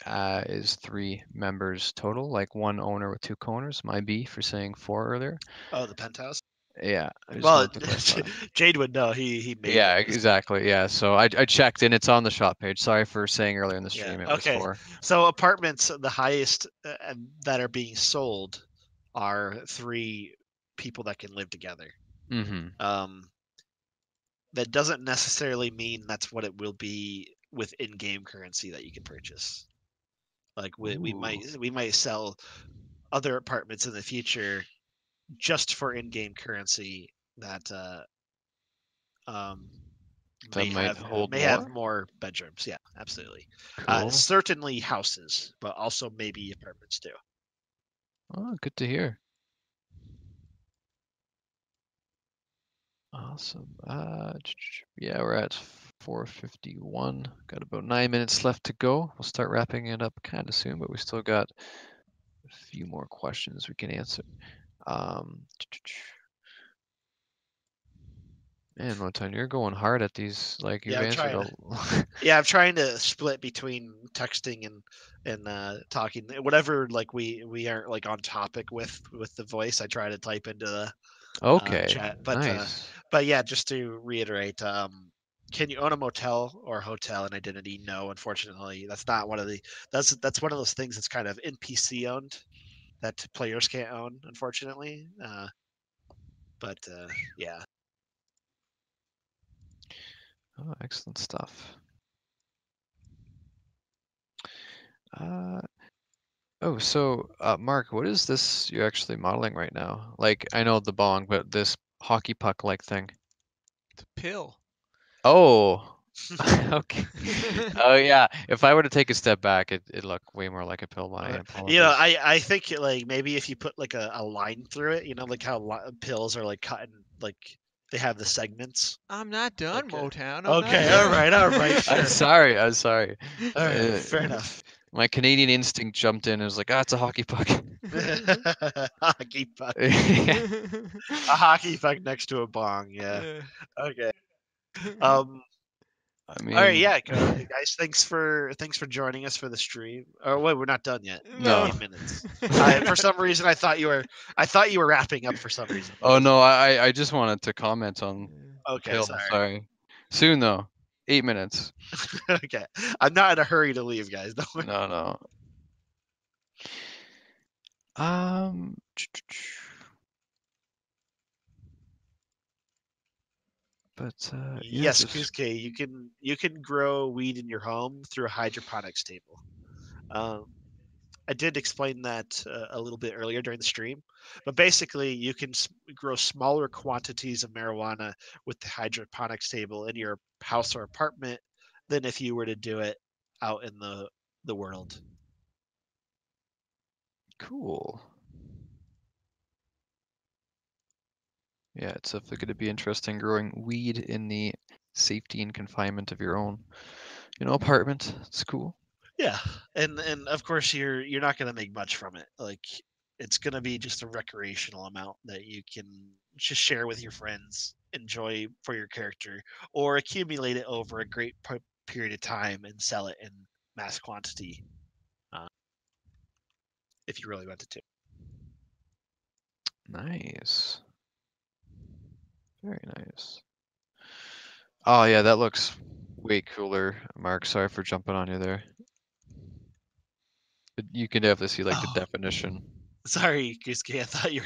is 3 members total, like 1 owner with 2 co-owners. My B for saying 4 earlier. Oh, the penthouse. Yeah, I just Well, wanted to clarify. Jade would know. He made Yeah, it. exactly. Yeah, so I checked and it's on the shop page. Sorry for saying earlier in the Yeah. stream it was Okay. 4. So apartments, the highest that are being sold are 3 people that can live together. Mm-hmm. That doesn't necessarily mean that's what it will be with in-game currency that you can purchase. Like we might sell other apartments in the future just for in-game currency that That might hold more. more bedrooms. Yeah, absolutely. Cool. Certainly houses, but also maybe apartments too. Oh, good to hear. Awesome. Yeah, we're at 4:51. Got about 9 minutes left to go. We'll start wrapping it up kind of soon, but we still got a few more questions we can answer. Man, Moton, you're going hard at these. Like you've Yeah, I'm answered trying. a. Yeah, I'm trying to split between texting and talking. Whatever, like we aren't like on topic with the voice, I try to type into the Okay, chat. nice. But yeah, just to reiterate, can you own a motel or hotel in Identity? No, unfortunately, that's not one of the that's one of those things that's kind of NPC owned that players can't own, unfortunately. But yeah. Oh, excellent stuff. Uh, oh, so Mark, what is this you're actually modeling right now? Like, I know the bong, but this hockey puck-like thing. It's a pill. Oh, okay. Oh yeah. If I were to take a step back, it'd look way more like a pill. My apologies. I think like maybe if you put like a line through it, like how pills are like cut and like they have the segments. I'm not done, Like, Motown. I'm not okay, done. all right, I'm sure. sorry. I'm sorry. All right, Uh, fair enough. my Canadian instinct jumped in and was like, ah, it's a hockey puck. Hockey puck. Yeah. A hockey puck next to a bong. Yeah. Yeah. Okay. I All right, mean, yeah, guys. Thanks for joining us for the stream. Oh wait, we're not done yet. We got No. No. 8 minutes. For some reason, I thought you were wrapping up for some reason. oh no, I just wanted to comment on the Okay, pill. sorry. Sorry. Soon though. 8 minutes. Okay, I'm not in a hurry to leave, guys. Don't worry. No, no. Um. But yeah, Yes, just Kusuke, you can grow weed in your home through a hydroponics table. Um, I did explain that a little bit earlier during the stream, but basically you can grow smaller quantities of marijuana with the hydroponics table in your house or apartment than if you were to do it out in the world. cool. Yeah, it's definitely going to be interesting growing weed in the safety and confinement of your own, apartment. It's cool. Yeah, and of course you're not going to make much from it. Like it's going to be just a recreational amount that you can just share with your friends, enjoy for your character, or accumulate it over a great period of time and sell it in mass quantity uh, if you really wanted to. Nice. Very nice. Oh yeah, that looks way cooler, Mark. Sorry for jumping on you there. But you can definitely see like the Oh, definition. sorry, Kusuke. I thought you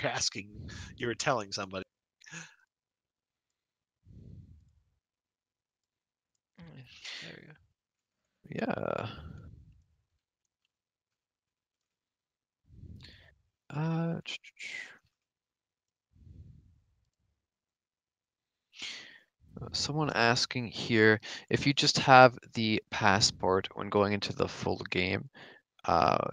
were telling somebody. There you go. Yeah. Uh, Someone asking here, if you just have the passport when going into the full game,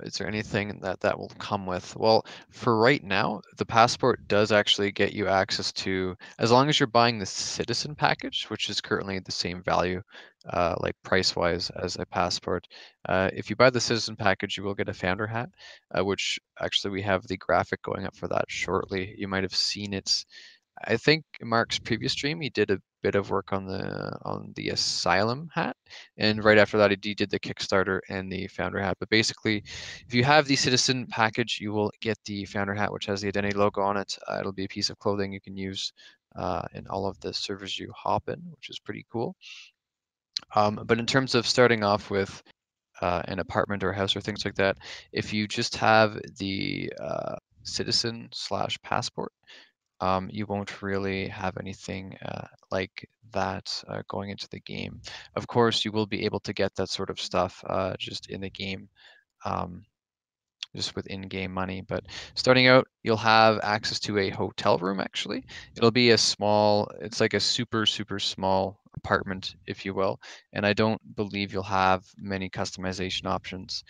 is there anything that will come with? Well, for right now, the passport does actually get you access to, as long as you're buying the citizen package, which is currently the same value, like price-wise as a passport. If you buy the citizen package, you will get a founder hat, which actually we have the graphic going up for that shortly. You might have seen it. I think Mark's previous stream, he did a bit of work on the Asylum hat, and right after that, he did the Kickstarter and the founder hat. But basically, if you have the Citizen package, you will get the founder hat, which has the identity logo on it. It'll be a piece of clothing you can use in all of the servers you hop in, which is pretty cool. But in terms of starting off with an apartment or a house or things like that, if you just have the Citizen slash passport, you won't really have anything like that going into the game. Of course, you will be able to get that sort of stuff just in the game, um, just with in-game money. But starting out, you'll have access to a hotel room, actually. It'll be a small, it's like a super, super small apartment, if you will. And I don't believe you'll have many customization options,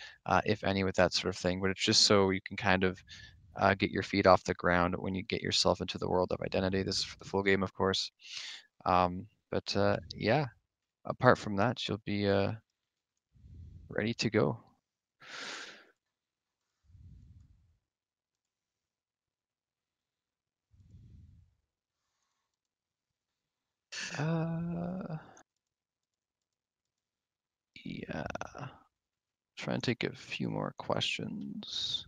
if any, with that sort of thing. But it's just so you can kind of get your feet off the ground when you get yourself into the world of identity. This is for the full game, of course. But yeah, apart from that, you'll be ready to go. Uh, yeah, try and take a few more questions.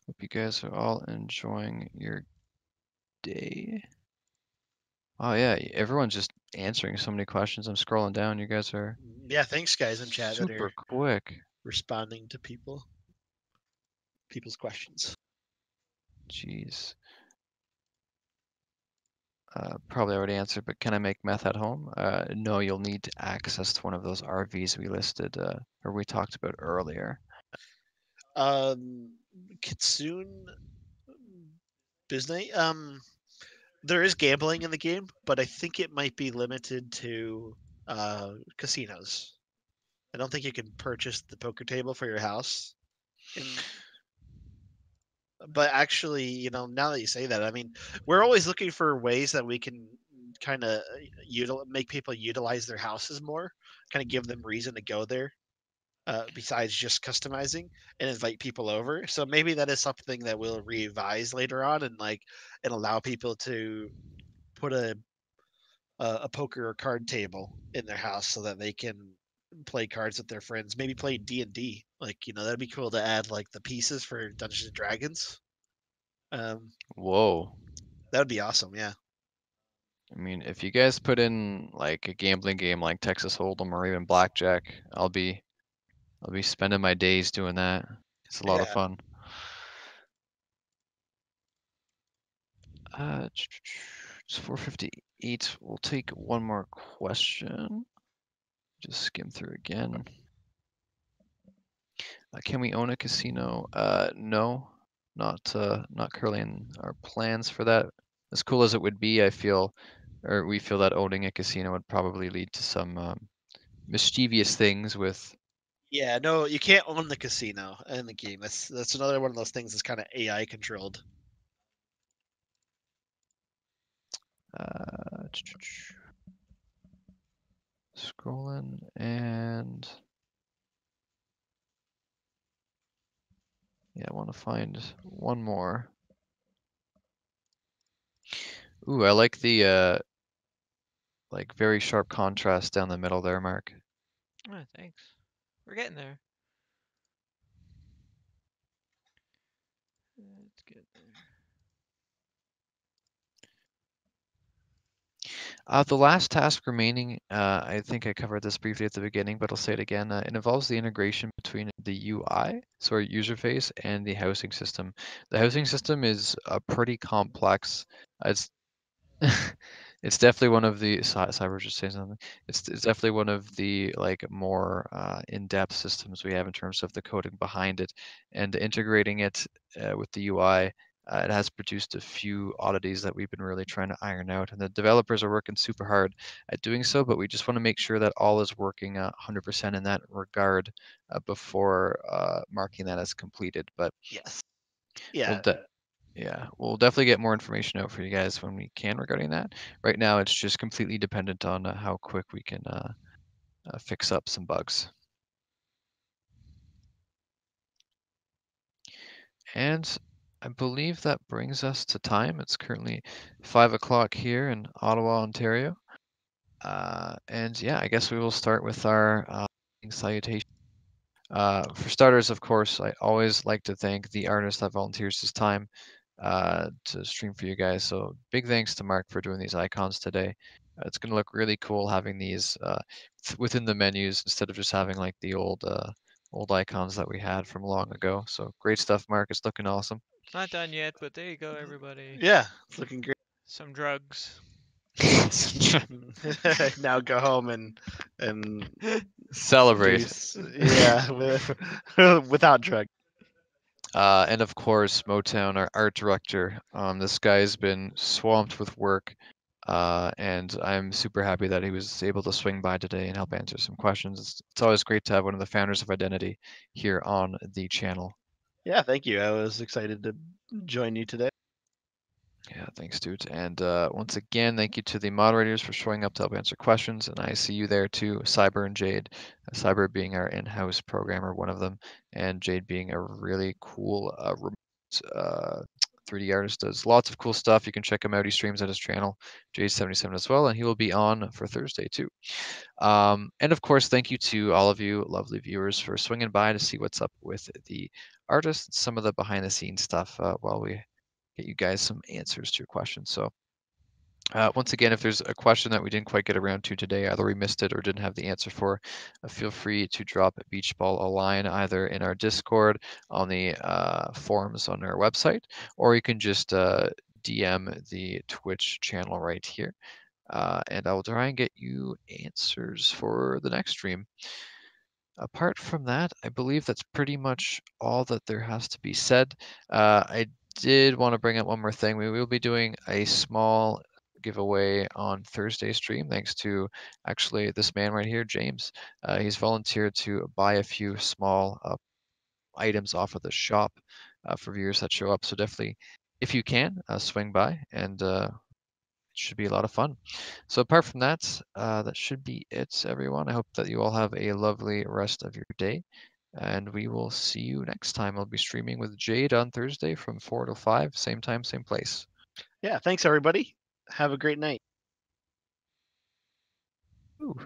Hope you guys are all enjoying your day. Oh yeah, everyone's just answering so many questions. I'm scrolling down. You guys are Yeah, thanks guys in chat that super are quick. responding to people's questions. Jeez. Probably already answered, but can I make meth at home? No, you'll need to access to one of those RVs we listed, or we talked about earlier. Kitsune Disney. There is gambling in the game, but I think it might be limited to casinos. I don't think you can purchase the poker table for your house. But actually, now that you say that, I mean, we're always looking for ways that we can kind of make people utilize their houses more, kind of give them reason to go there, besides just customizing and invite people over. So maybe that is something that we'll revise later on, and allow people to put a poker or card table in their house so that they can play cards with their friends. Maybe play D&D. That'd be cool to add like the pieces for Dungeons and Dragons. Whoa. That would be awesome. Yeah. I mean, if you guys put in like a gambling game like Texas Hold'em or even Blackjack, I'll be spending my days doing that. It's a lot of Yeah. fun. It's 4:58. We'll take one more question. Just skim through again. Can we own a casino? No, not currently in our plans for that. As cool as it would be, we feel that owning a casino would probably lead to some mischievous things with. Yeah. No, you can't own the casino in the game. That's another one of those things that's kind of AI controlled. Scrolling and yeah, I want to find one more. Ooh, I like the like very sharp contrast down the middle there, Mark. Oh, thanks. We're getting there. Let's get there. The last task remaining, I think I covered this briefly at the beginning, but I'll say it again. It involves the integration between the UI, so our user face, and the housing system. The housing system is pretty complex. It's It's definitely one of the Cyber just saying something. It's definitely one of the like more in-depth systems we have in terms of the coding behind it and integrating it with the UI. It has produced a few oddities that we've been really trying to iron out, and the developers are working super hard at doing so. But we just want to make sure that all is working 100% in that regard before marking that as completed. But Yes. we'll Yeah. yeah, we'll definitely get more information out for you guys when we can regarding that. Right now, it's just completely dependent on how quick we can fix up some bugs. And I believe that brings us to time. It's currently 5 o'clock here in Ottawa, Ontario. And yeah, I guess we will start with our salutation. For starters, of course, I always like to thank the artist that volunteers his time to stream for you guys. So big thanks to Mark for doing these icons today. It's going to look really cool having these within the menus instead of just having like the old icons that we had from long ago. So great stuff, Mark. It's looking awesome. It's not done yet, but there you go, everybody. Yeah, it's looking great. Some drugs. Now go home and Celebrate. yeah, without drug. And of course, Motown, our art director. This guy's been swamped with work, and I'm super happy that he was able to swing by today and help answer some questions. It's always great to have one of the founders of Identity here on the channel. Yeah, thank you. I was excited to join you today. Yeah, thanks, dude. And once again, thank you to the moderators for showing up to help answer questions. And I see you there too, Cyber and Jade. Cyber being our in-house programmer, one of them, and Jade being a really cool remote 3D artist. Does lots of cool stuff. You can check him out. He streams at his channel, Jade77 as well, and he will be on for Thursday too. And of course, thank you to all of you lovely viewers for swinging by to see what's up with the artist, some of the behind-the-scenes stuff while we get you guys some answers to your questions. So once again, if there's a question that we didn't quite get around to today, either we missed it or didn't have the answer for, feel free to drop Beach Ball a line either in our Discord, on the forums on our website, or you can just DM the Twitch channel right here. And I will try and get you answers for the next stream. Apart from that, I believe that's pretty much all that there has to be said. I did want to bring up one more thing. We will be doing a small giveaway on Thursday stream, thanks to actually this man right here, James. He's volunteered to buy a few small items off of the shop for viewers that show up. So definitely, if you can, swing by and it should be a lot of fun. So apart from that, that should be it, everyone. I hope that you all have a lovely rest of your day, and we will see you next time. I'll be streaming with Jade on Thursday from 4 to 5, same time, same place. Yeah, thanks everybody. Have a great night. Ooh.